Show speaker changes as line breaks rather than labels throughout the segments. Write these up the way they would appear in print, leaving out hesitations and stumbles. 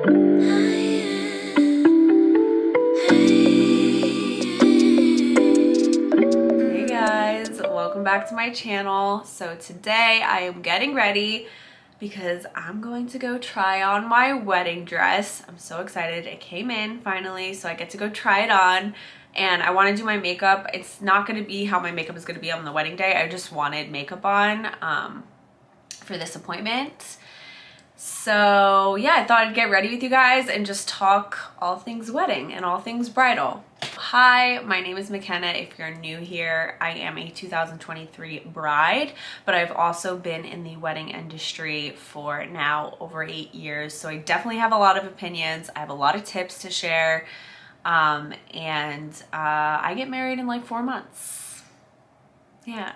Hey guys, welcome back to my channel. So today I am getting ready because I'm going to go try on my wedding dress. I'm so excited. It came in finally, so I get to go try it on. And I want to do my makeup. It's not going to be how my makeup is going to be on the wedding day. I just wanted makeup on for this appointment. So yeah, I thought I'd get ready with you guys and just talk all things wedding and all things bridal. Hi, my name is McKenna. If you're new here, I am a 2023 bride, but I've also been in the wedding industry for now over 8 years. So I definitely have a lot of opinions. I have a lot of tips to share. I get married in like 4 months. Yeah,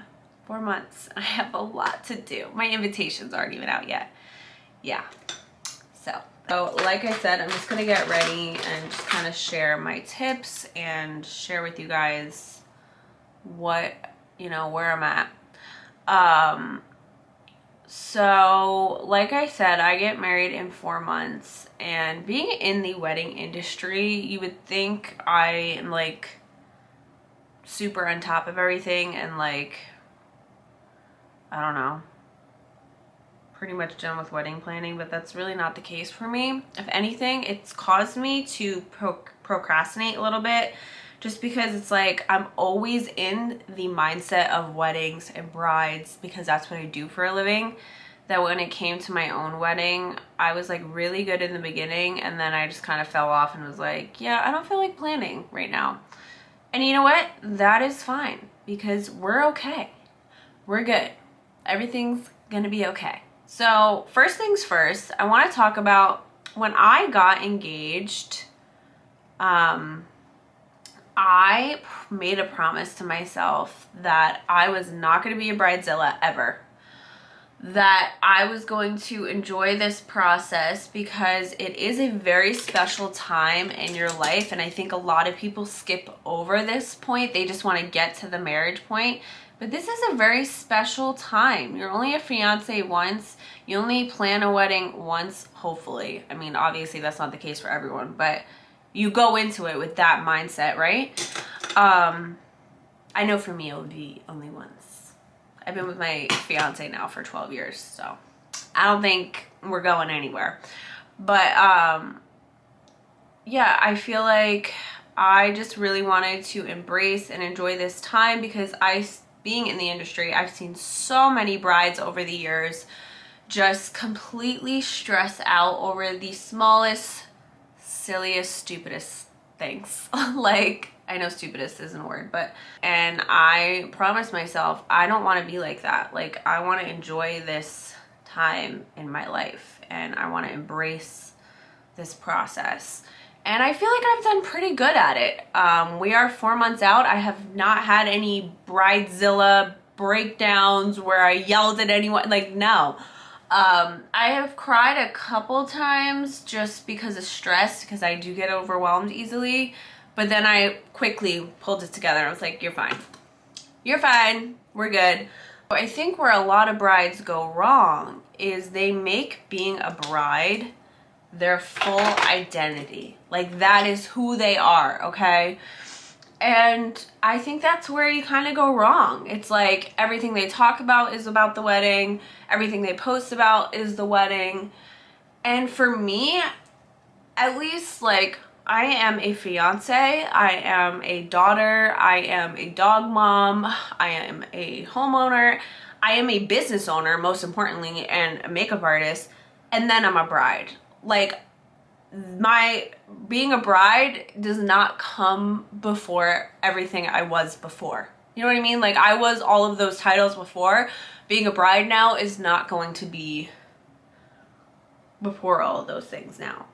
4 months. I have a lot to do. My invitations aren't even out yet. Yeah, so like I said, I'm just gonna get ready and just kind of share my tips and share with you guys what, where I'm at. So like I said, I get married in 4 months, and being in the wedding industry, you would think I am like super on top of everything and like, I don't know, pretty much done with wedding planning, but that's really not the case for me. If anything, it's caused me to procrastinate a little bit, just because it's like I'm always in the mindset of weddings and brides because that's what I do for a living, that when it came to my own wedding, I was like really good in the beginning, and then I just kind of fell off and was like, yeah, I don't feel like planning right now. And you know what? That is fine, because we're okay. We're good. Everything's gonna be okay. So first things first, I want to talk about when I got engaged. I made a promise to myself that I was not going to be a bridezilla ever. That I was going to enjoy this process because it is a very special time in your life, and I think a lot of people skip over this point. They just want to get to the marriage point. But this is a very special time. You're only a fiance once. You only plan a wedding once, hopefully. I mean, obviously that's not the case for everyone, but you go into it with that mindset, right? I know for me it would be only once. I've been with my fiance now for 12 years, so I don't think we're going anywhere. But yeah, I feel like I just really wanted to embrace and enjoy this time because being in the industry, I've seen so many brides over the years just completely stress out over the smallest, silliest, stupidest things. Like, I know stupidest isn't a word, and I promised myself I don't want to be like that. Like, I want to enjoy this time in my life, and I want to embrace this process. And I feel like I've done pretty good at it. We are 4 months out. I have not had any bridezilla breakdowns where I yelled at anyone. Like, no. I have cried a couple times just because of stress, because I do get overwhelmed easily. But then I quickly pulled it together. I was like, you're fine. You're fine. We're good. I think where a lot of brides go wrong is they make being a bride their full identity. Like, that is who they are, okay? And I think that's where you kind of go wrong. It's like everything they talk about is about the wedding. Everything they post about is the wedding. And for me, at least, like, I am a fiance, I am a daughter, I am a dog mom, I am a homeowner, I am a business owner, most importantly, and a makeup artist, and then I'm a bride. Like, my being a bride does not come before everything I was before. You know what I mean? Like, I was all of those titles before. Being a bride now is not going to be before all of those things now.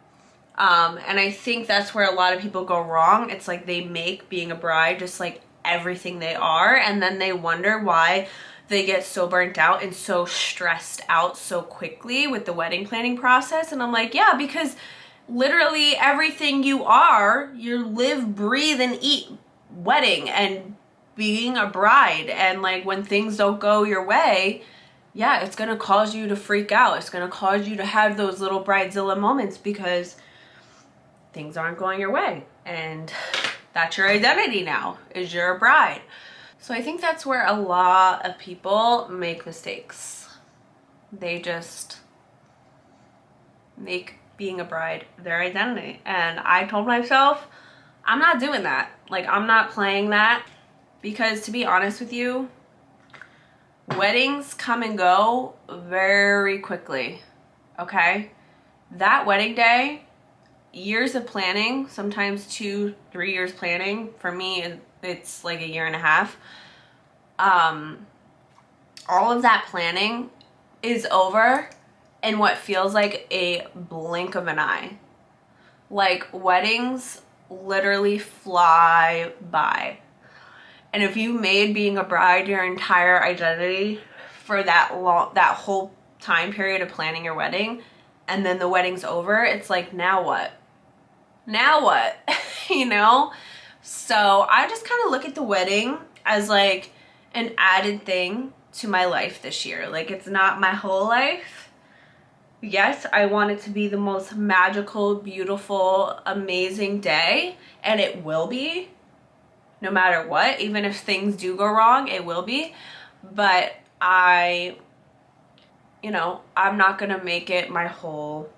And I think that's where a lot of people go wrong. It's like they make being a bride just like everything they are, and then they wonder why they get so burnt out and so stressed out so quickly with the wedding planning process. And I'm like, yeah, because literally everything you are, you live, breathe, and eat wedding and being a bride. And like when things don't go your way, yeah, it's gonna cause you to freak out. It's gonna cause you to have those little bridezilla moments because things aren't going your way. And that's your identity now, is you're a bride. So I think that's where a lot of people make mistakes. They just make being a bride their identity. And I told myself, I'm not doing that. Like, I'm not playing that, because to be honest with you, weddings come and go very quickly, okay? That wedding day, years of planning, sometimes 2-3 years planning. For me, it's like a year and a half. All of that planning is over in what feels like a blink of an eye. Like, weddings literally fly by. And if you made being a bride your entire identity for that whole time period of planning your wedding, and then the wedding's over, it's like, now what? Now what? You know? So I just kind of look at the wedding as like an added thing to my life this year. Like, it's not my whole life. Yes, I want it to be the most magical, beautiful, amazing day, and it will be, no matter what. Even if things do go wrong, it will be. But I'm not gonna make it my whole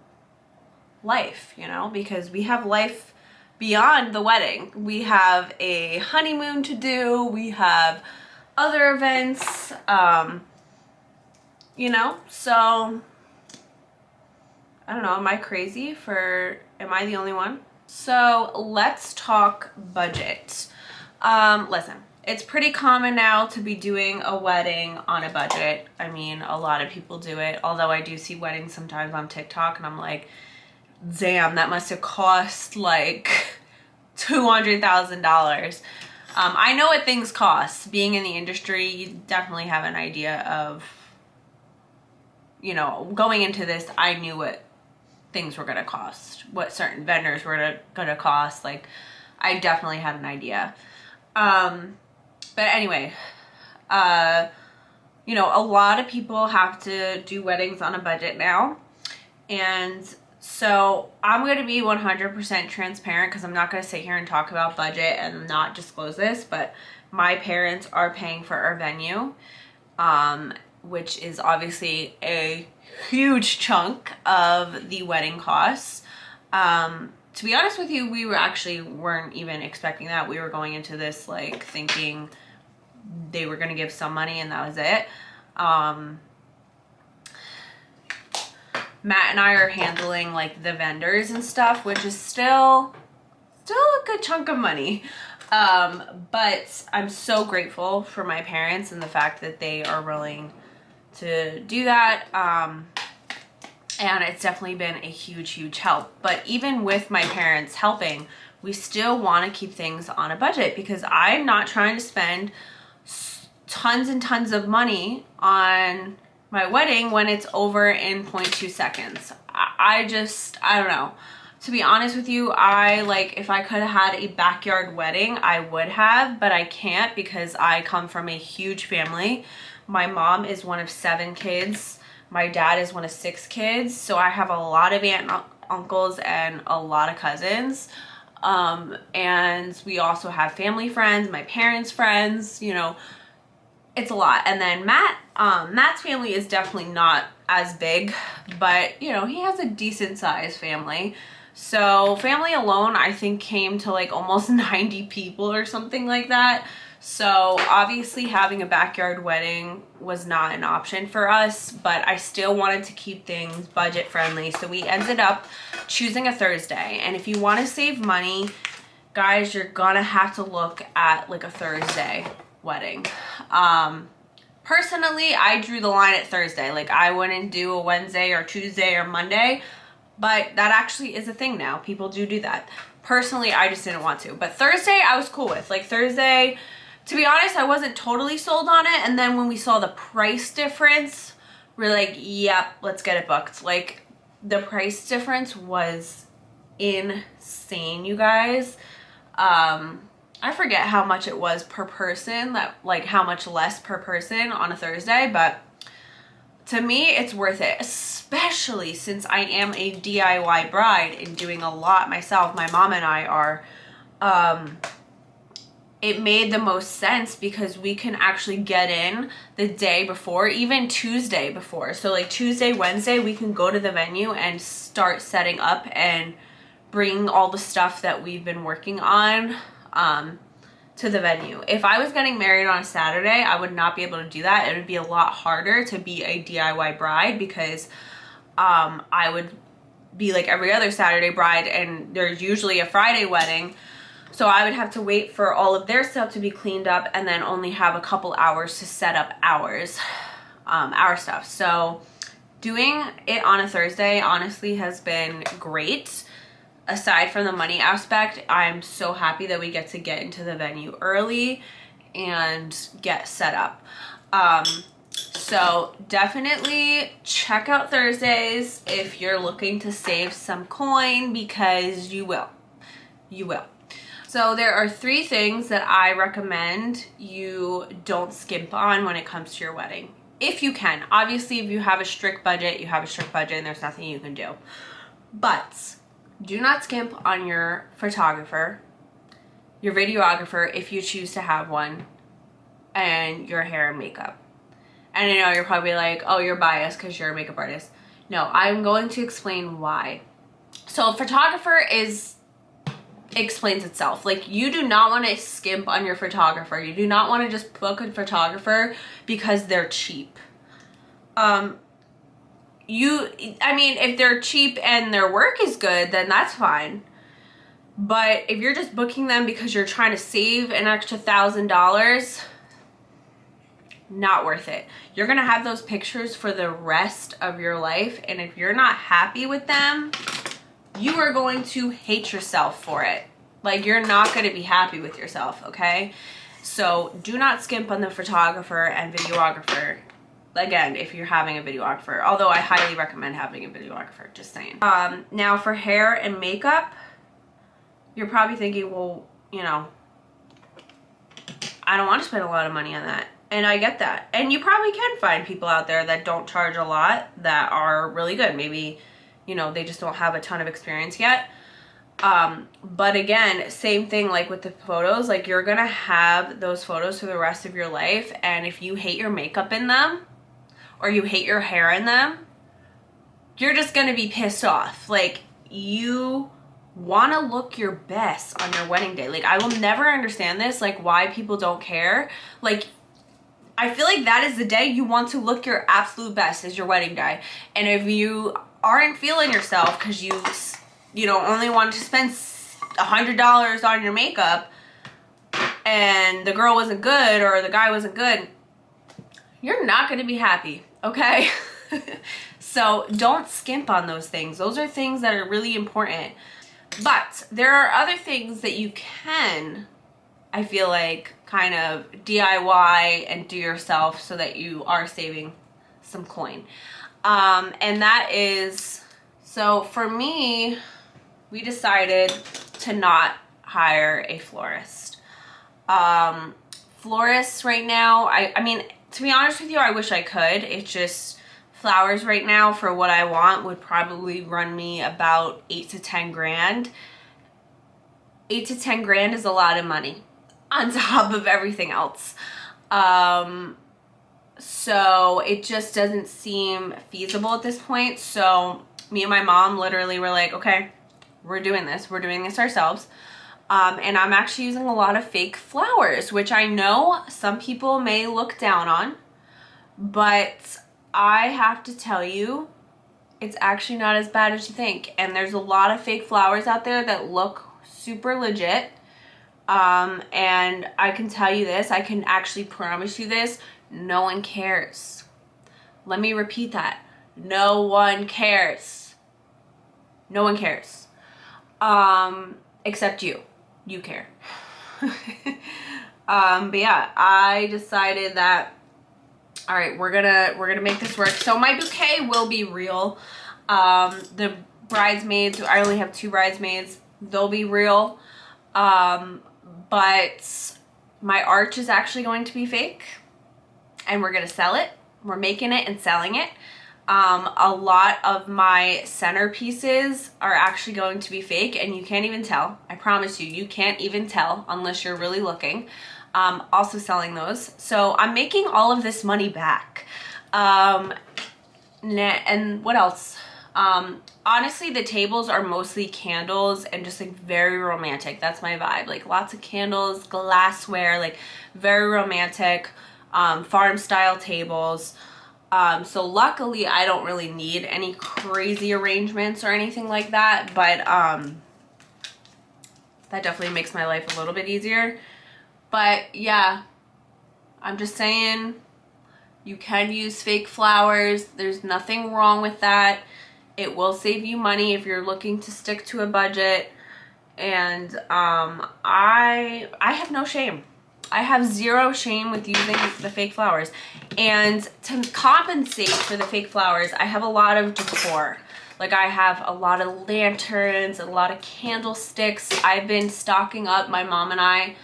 life, because we have life beyond the wedding. We have a honeymoon to do, we have other events, so I don't know, am I crazy am I the only one? So let's talk budget. Listen, it's pretty common now to be doing a wedding on a budget. I mean, a lot of people do it, although I do see weddings sometimes on TikTok and I'm like, damn, that must have cost like $200,000. I know what things cost. Being in the industry, you definitely have an idea of, going into this, I knew what things were gonna cost, what certain vendors were gonna cost. Like, I definitely had an idea. But anyway, a lot of people have to do weddings on a budget now. And so I'm going to be 100% transparent, because I'm not going to sit here and talk about budget and not disclose this, but my parents are paying for our venue, which is obviously a huge chunk of the wedding costs. To be honest with you, we weren't even expecting that. We were going into this like thinking they were going to give some money and that was it. Matt and I are handling like the vendors and stuff, which is still a good chunk of money. But I'm so grateful for my parents and the fact that they are willing to do that. And it's definitely been a huge, huge help. But even with my parents helping, we still want to keep things on a budget, because I'm not trying to spend tons and tons of money on my wedding when it's over in 0.2 seconds. I don't know. To be honest with you, if I could have had a backyard wedding, I would have, but I can't, because I come from a huge family. My mom is one of 7 kids. My dad is one of 6 kids. So I have a lot of aunt and uncles and a lot of cousins. And we also have family friends, my parents' friends, it's a lot. And then Matt's family is definitely not as big, but he has a decent sized family. So family alone, I think, came to like almost 90 people or something like that. So obviously having a backyard wedding was not an option for us, but I still wanted to keep things budget friendly. So we ended up choosing a Thursday. And if you want to save money, guys, you're gonna have to look at like a Thursday wedding. Personally, I drew the line at Thursday. Like, I wouldn't do a Wednesday or Tuesday or Monday, but that actually is a thing now. People do that. Personally, I just didn't want to. But Thursday, I was cool with. Like, Thursday, to be honest, I wasn't totally sold on it. And then when we saw the price difference, we're like, yep, let's get it booked. Like, the price difference was insane, you guys. I forget how much it was per person, how much less per person on a Thursday, but to me, it's worth it, especially since I am a DIY bride and doing a lot myself. My mom and I are. It made the most sense because we can actually get in the day before, even Tuesday before. So like Tuesday, Wednesday, we can go to the venue and start setting up and bring all the stuff that we've been working on to the venue. If I was getting married on a Saturday, I would not be able to do that. It would be a lot harder to be a DIY bride because I would be like every other Saturday bride, and there's usually a Friday wedding. So I would have to wait for all of their stuff to be cleaned up and then only have a couple hours to set up our stuff. So doing it on a Thursday honestly has been great. Aside from the money aspect, I'm so happy that we get to get into the venue early and get set up. So definitely check out Thursdays if you're looking to save some coin, because you will. You will. So there are 3 things that I recommend you don't skimp on when it comes to your wedding. If you can. Obviously, if you have a strict budget, you have a strict budget and there's nothing you can do. But do not skimp on your photographer, your videographer if you choose to have one, and your hair and makeup. And I know you're probably like, oh, you're biased because you're a makeup artist. No, I'm going to explain why. So a photographer explains itself. Like, you do not want to skimp on your photographer. You do not want to just book a photographer because they're cheap. I mean, if they're cheap and their work is good, then that's fine. But if you're just booking them because you're trying to save an extra $1,000, not worth it. You're gonna have those pictures for the rest of your life, and if you're not happy with them, you are going to hate yourself for it. Like, you're not going to be happy with yourself, okay? So do not skimp on the photographer and videographer. Again, if you're having a videographer, although I highly recommend having a videographer, just saying. Now for hair and makeup, you're probably thinking, well, you know, I don't want to spend a lot of money on that. And I get that. And you probably can find people out there that don't charge a lot that are really good. Maybe, you know, they just don't have a ton of experience yet. But again, same thing like with the photos, like, you're gonna have those photos for the rest of your life, and if you hate your makeup in them or you hate your hair in them, you're just gonna be pissed off. Like, you want to look your best on your wedding day. Like, I will never understand this, like, why people don't care. Like, I feel like that is the day you want to look your absolute best, is your wedding day. And if you aren't feeling yourself because you know, only wanted to spend $100 on your makeup and the girl wasn't good or the guy wasn't good, you're not going to be happy, okay? So don't skimp on those things. Those are things that are really important. But there are other things that you can, I feel like, kind of DIY and do yourself so that you are saving some coin. And that is, so for me, we decided to not hire a florist. Florists right now, I mean, to be honest with you, I wish I could. It's just flowers right now for what I want would probably run me about 8 to 10 grand. 8 to 10 grand is a lot of money on top of everything else. So it just doesn't seem feasible at this point. So me and my mom literally were like, okay, we're doing this. We're doing this ourselves. And I'm actually using a lot of fake flowers, which I know some people may look down on, but I have to tell you, it's actually not as bad as you think. And there's a lot of fake flowers out there that look super legit. And I can tell you this, I can actually promise you this, no one cares. Let me repeat that. No one cares. No one cares. Except you. You care. But yeah, I decided that, all right, we're gonna make this work. So my bouquet will be real. The bridesmaids, I only have 2 bridesmaids. They'll be real. But my arch is actually going to be fake, and we're gonna sell it. we're making it and selling it. A lot of my centerpieces are actually going to be fake, and you can't even tell. I promise you, you can't even tell unless you're really looking. Also selling those. So I'm making all of this money back. And what else? Honestly, the tables are mostly candles and just like very romantic. That's my vibe. Like lots of candles, glassware, like very romantic, farm style tables. So luckily I don't really need any crazy arrangements or anything like that, but that definitely makes my life a little bit easier. But yeah, I'm just saying, you can use fake flowers. There's nothing wrong with that. It will save you money if you're looking to stick to a budget. And I have no shame. I have zero shame with using the fake flowers. And to compensate for the fake flowers, I have a lot of decor. Like I have a lot of lanterns, a lot of candlesticks. I've been stocking up, my mom and I,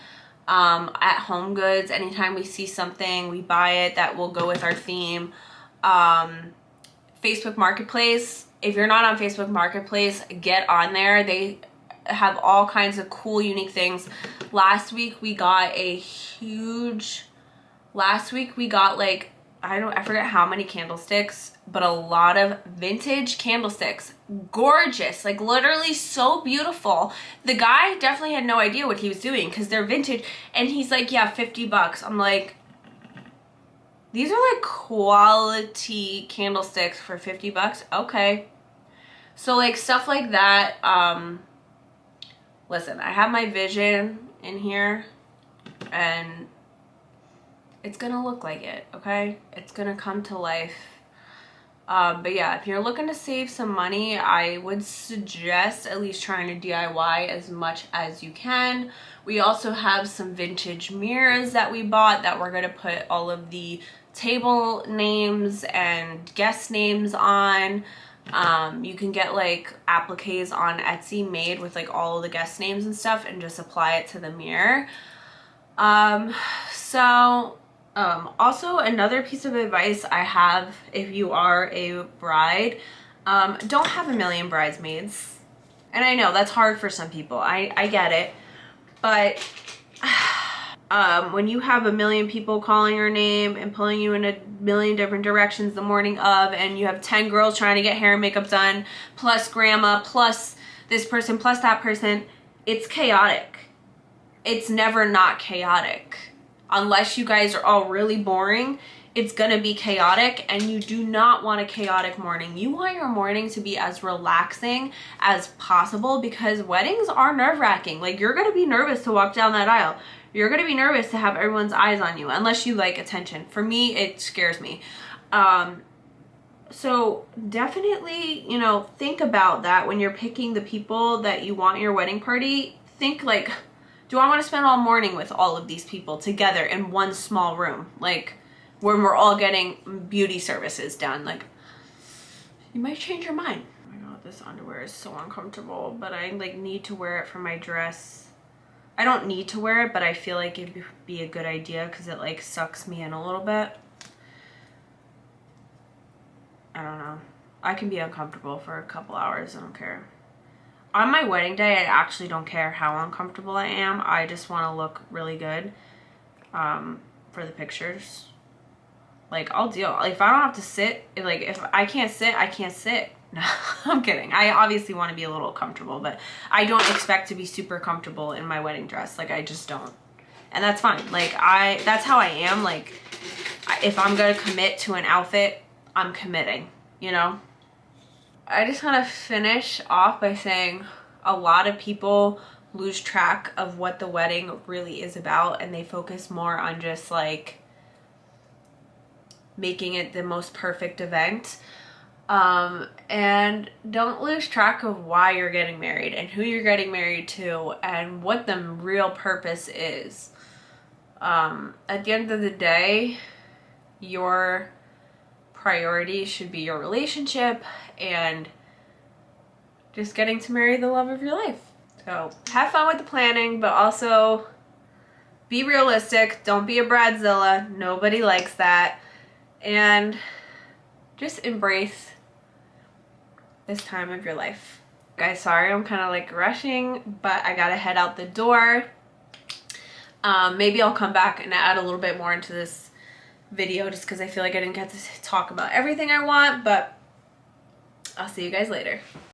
at Home Goods. Anytime we see something, we buy it that will go with our theme. Facebook Marketplace. If you're not on Facebook Marketplace, get on there. They have all kinds of cool, unique things. Last week we got like, I forget how many candlesticks, but a lot of vintage candlesticks. Gorgeous, like literally so beautiful. The guy definitely had no idea what he was doing because they're vintage, and he's like, yeah, $50. I'm like, these are like quality candlesticks for $50. Okay. So like stuff like that. Listen, I have my vision in here and it's gonna look like it, okay? It's gonna come to life. But yeah, if you're looking to save some money, I would suggest at least trying to DIY as much as you can. We also have some vintage mirrors that we bought that we're gonna put all of the table names and guest names on. You can get like appliques on Etsy made with like all of the guest names and stuff and just apply it to the mirror. Also another piece of advice I have if you are a bride, don't have a million bridesmaids. And I know that's hard for some people. I get it. But when you have a million people calling your name and pulling you in a million different directions the morning of, and you have 10 girls trying to get hair and makeup done, plus grandma, plus this person, plus that person, it's chaotic. It's never not chaotic. Unless you guys are all really boring, it's gonna be chaotic, and you do not want a chaotic morning. You want your morning to be as relaxing as possible, because weddings are nerve-wracking. Like, you're gonna be nervous to walk down that aisle. You're gonna be nervous to have everyone's eyes on you, unless you like attention. For me, it scares me. So definitely, you know, think about that when you're picking the people that you want your wedding party. Think like, do I want to spend all morning with all of these people together in one small room? Like, when we're all getting beauty services done. Like, you might change your mind. Oh my god, this underwear is so uncomfortable, but I like need to wear it for my dress. I don't need to wear it, but I feel like it'd be a good idea because it like sucks me in a little bit. I don't know. I can be uncomfortable for a couple hours. I don't care. On my wedding day, I actually don't care how uncomfortable I am. I just want to look really good for the pictures. Like, I'll deal. Like, if I don't have to sit, if I can't sit, I can't sit. No, I'm kidding. I obviously want to be a little comfortable, but I don't expect to be super comfortable in my wedding dress. Like, I just don't. And that's fine. Like, that's how I am. Like, if I'm going to commit to an outfit, I'm committing, you know? I just want to finish off by saying a lot of people lose track of what the wedding really is about, and they focus more on just like making it the most perfect event, and don't lose track of why you're getting married and who you're getting married to and what the real purpose is. At the end of the day, your priority should be your relationship and just getting to marry the love of your life. So have fun with the planning, but also be realistic. Don't be a bridezilla. Nobody likes that. and just embrace this time of your life. Guys, sorry I'm kind of like rushing, but I gotta head out the door. Maybe I'll come back and add a little bit more into this video just because I feel like I didn't get to talk about everything I want, but I'll see you guys later.